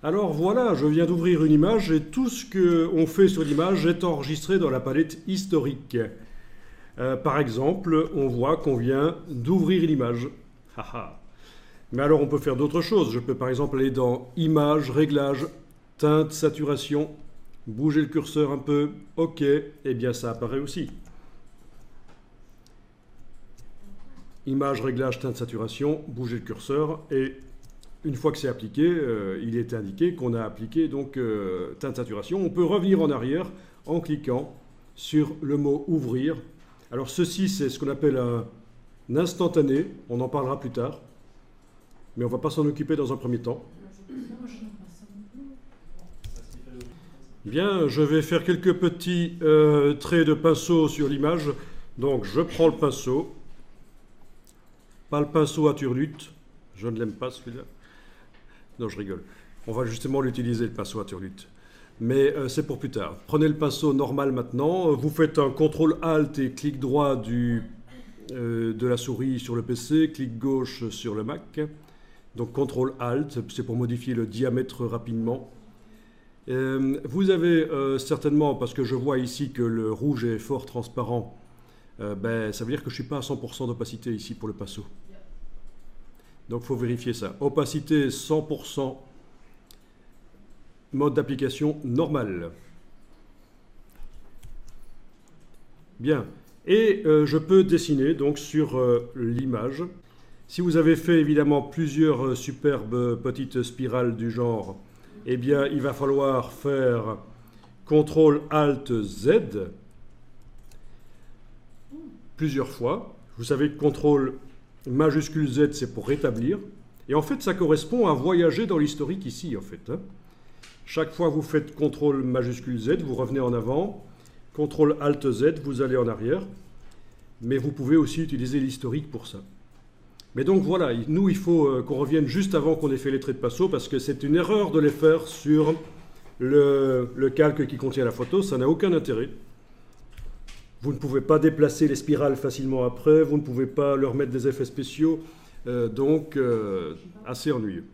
Alors voilà, je viens d'ouvrir une image et tout ce qu'on fait sur l'image est enregistré dans la palette historique. Par exemple, on voit qu'on vient d'ouvrir l'image. Haha. Mais alors on peut faire d'autres choses. Je peux par exemple aller dans Images, Réglages, Teinte, Saturation, bouger le curseur un peu, OK, et bien ça apparaît aussi. Image, Réglage, Teinte, Saturation, bouger le curseur et une fois que c'est appliqué, il est indiqué qu'on a appliqué donc teinte saturation. On peut revenir en arrière en cliquant sur le mot ouvrir. Alors ceci, c'est ce qu'on appelle un instantané. On en parlera plus tard. Mais on ne va pas s'en occuper dans un premier temps. Bien, je vais faire quelques petits traits de pinceau sur l'image. Donc je prends le pinceau. Pas le pinceau à turlute. Je ne l'aime pas celui-là. Non, je rigole. On va justement l'utiliser, le pinceau à turlute. Mais c'est pour plus tard. Prenez le pinceau normal maintenant. Vous faites un CTRL-ALT et clic droit de la souris sur le PC, clic gauche sur le Mac. Donc CTRL-ALT, c'est pour modifier le diamètre rapidement. Vous avez certainement, parce que je vois ici que le rouge est fort transparent, ça veut dire que je ne suis pas à 100% d'opacité ici pour le pinceau. Donc il faut vérifier ça. Opacité 100%, mode d'application normal. Bien. Et je peux dessiner donc sur l'image. Si vous avez fait évidemment plusieurs superbes petites spirales du genre, eh bien il va falloir faire CTRL-ALT-Z plusieurs fois. Vous savez que CTRL majuscule Z, c'est pour rétablir. Et en fait, ça correspond à voyager dans l'historique ici, en fait. Chaque fois que vous faites CTRL majuscule Z, vous revenez en avant. CTRL ALT Z, vous allez en arrière. Mais vous pouvez aussi utiliser l'historique pour ça. Mais donc voilà, nous, il faut qu'on revienne juste avant qu'on ait fait les traits de pinceau, parce que c'est une erreur de les faire sur le calque qui contient la photo. Ça n'a aucun intérêt. Vous ne pouvez pas déplacer les spirales facilement après, vous ne pouvez pas leur mettre des effets spéciaux, donc assez ennuyeux.